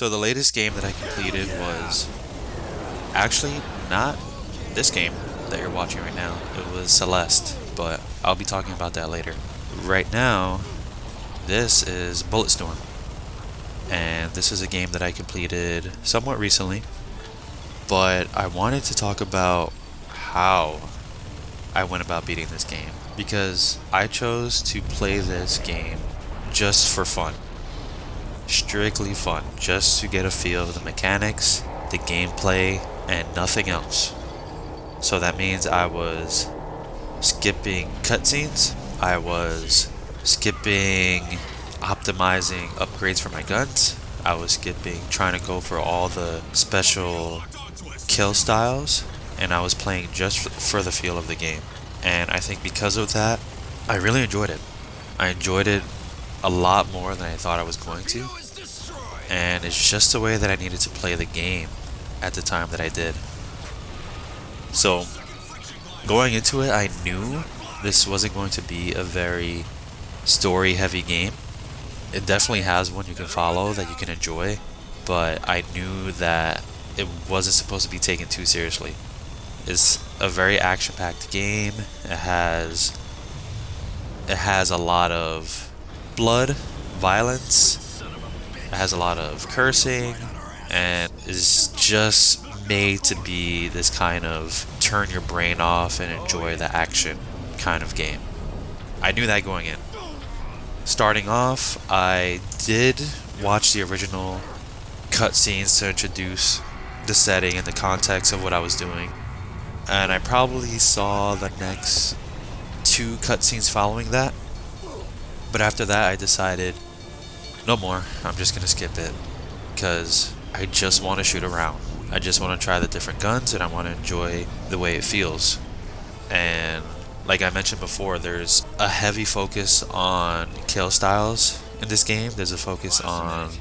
So the latest game that I completed was actually not this game that you're watching right now. It was Celeste, but I'll be talking about that later. Right now, this is Bulletstorm, and this is a game that I completed somewhat recently, but I wanted to talk about how I went about beating this game because I chose to play this game just for fun. Strictly fun, just to get a feel of the mechanics, the gameplay, and nothing else. So that means I was skipping cutscenes, I was skipping optimizing upgrades for my guns, I was skipping trying to go for all the special kill styles, and I was playing just for the feel of the game. And I think because of that, I really enjoyed it. I enjoyed it a lot more than I thought I was going to, and it's just the way that I needed to play the game at the time that I did. So, going into it, I knew this wasn't going to be a very story-heavy game. It definitely has one you can follow that you can enjoy, but I knew that it wasn't supposed to be taken too seriously. It's a very action-packed game. It has a lot of blood, violence, it has a lot of cursing, and is just made to be this kind of turn your brain off and enjoy the action kind of game. I knew that going in. Starting off, I did watch the original cutscenes to introduce the setting and the context of what I was doing, and I probably saw the next two cutscenes following that. But after that, I decided, no more. I'm just gonna skip it because I just want to shoot around. I just want to try the different guns and I want to enjoy the way it feels. And like I mentioned before, there's a heavy focus on kill styles in this game. There's a focus on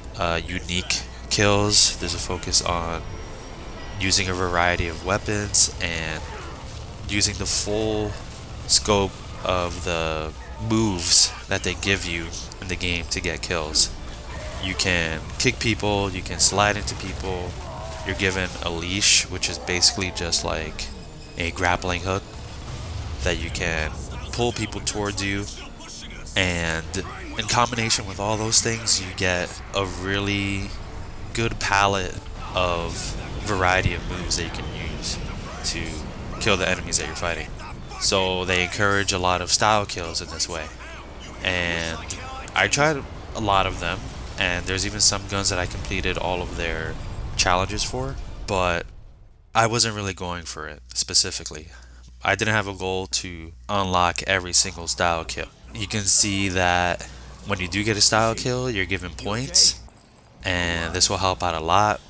unique kills. There's a focus on using a variety of weapons and using the full scope of the moves that they give you in the game to get kills. You can kick people, you can slide into people, you're given a leash, which is basically just like a grappling hook that you can pull people towards you, and in combination with all those things you get a really good palette of variety of moves that you can use to kill the enemies that you're fighting. So they encourage a lot of style kills in this way. And I tried a lot of them, and there's even some guns that I completed all of their challenges for, but I wasn't really going for it specifically. I didn't have a goal to unlock every single style kill. You can see that when you do get a style kill, you're given points, and this will help out a lot.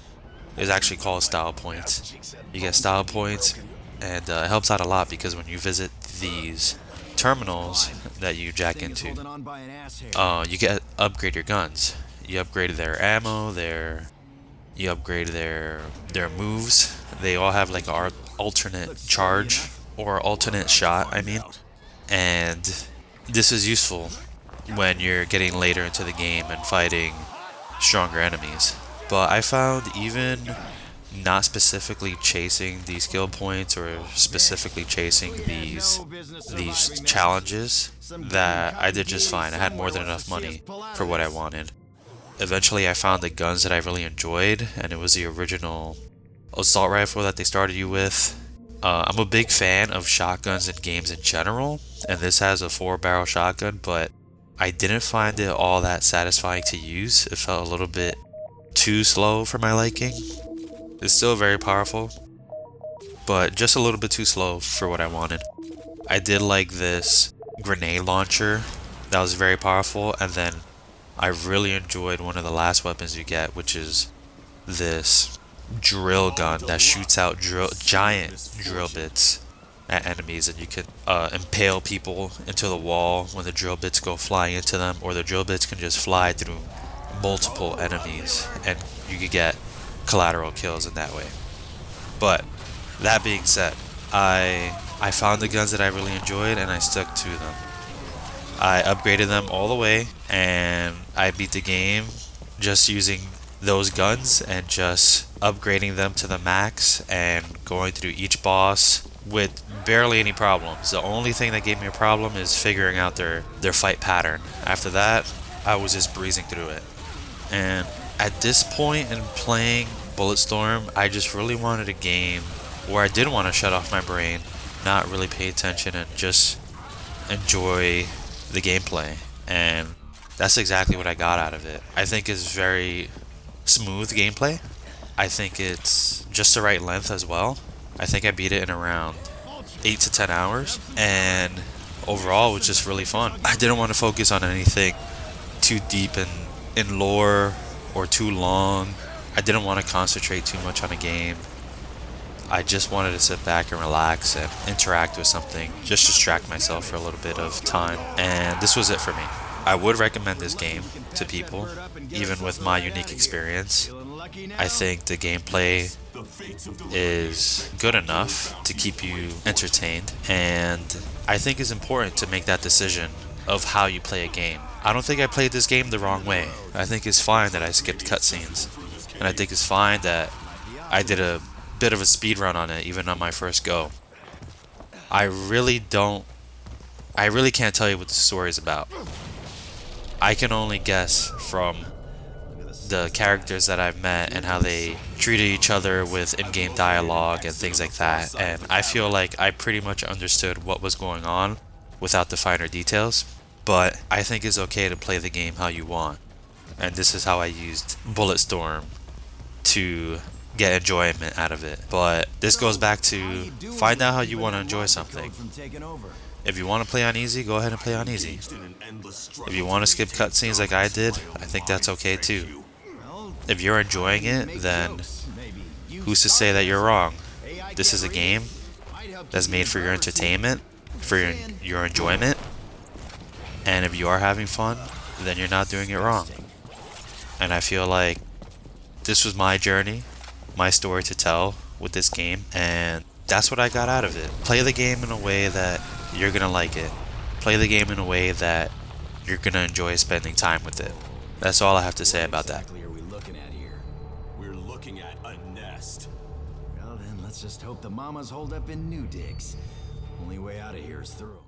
It's actually called style points. You get style points, and it helps out a lot because when you visit these terminals that you jack into, you get upgrade your guns. You upgrade their ammo, you upgrade their moves. They all have like an alternate charge or alternate shot, I mean. And this is useful when you're getting later into the game and fighting stronger enemies. But I found even not specifically chasing these skill points or specifically chasing these challenges, that I did just fine. I had more than enough money for what I wanted. Eventually I found the guns that I really enjoyed, and it was the original assault rifle that they started you with. I'm a big fan of shotguns in games in general, and this has a 4-barrel shotgun, but I didn't find it all that satisfying to use. It felt a little bit too slow for my liking. It's still very powerful, but just a little bit too slow for what I wanted. I did like this grenade launcher that was very powerful, and then I really enjoyed one of the last weapons you get, which is this drill gun that shoots out giant drill bits at enemies, and you can impale people into the wall when the drill bits go flying into them, or the drill bits can just fly through multiple enemies and you could get collateral kills in that way. But that being said, I found the guns that I really enjoyed and I stuck to them. I upgraded them all the way and I beat the game just using those guns and just upgrading them to the max and going through each boss with barely any problems. The only thing that gave me a problem is figuring out their fight pattern. After that, I was just breezing through it. And at this point in playing Bulletstorm, I just really wanted a game where I did want to shut off my brain, not really pay attention, and just enjoy the gameplay. And that's exactly what I got out of it. I think it's very smooth gameplay. I think it's just the right length as well. I think I beat it in around 8 to 10 hours, and overall it was just really fun. I didn't want to focus on anything too deep in lore or too long. I didn't want to concentrate too much on a game. I just wanted to sit back and relax and interact with something, just distract myself for a little bit of time, and this was it for me. I would recommend this game to people, even with my unique experience. I think the gameplay is good enough to keep you entertained, and I think it's important to make that decision of how you play a game. I don't think I played this game the wrong way. I think it's fine that I skipped cutscenes, and I think it's fine that I did a bit of a speed run on it even on my first go. I really can't tell you what the story is about. I can only guess from the characters that I've met and how they treated each other with in-game dialogue and things like that, and I feel like I pretty much understood what was going on without the finer details. But I think it's okay to play the game how you want, and this is how I used Bulletstorm to get enjoyment out of it. But this goes back to find out how you want to enjoy something. If you want to play on easy, go ahead and play on easy. If you want to skip cutscenes like I did, I think that's okay too. If you're enjoying it, then who's to say that you're wrong? This is a game that's made for your entertainment, for your enjoyment, and if you are having fun, then you're not doing it wrong. And I feel like this was my journey, my story to tell with this game, and that's what I got out of it. Play the game in a way that you're gonna like it. Play the game in a way that you're gonna enjoy spending time with it. That's all I have to say about that. What exactly are we looking at here? We're looking at a nest. Well then, let's just hope the mamas hold up in new digs. Only way out of here is through.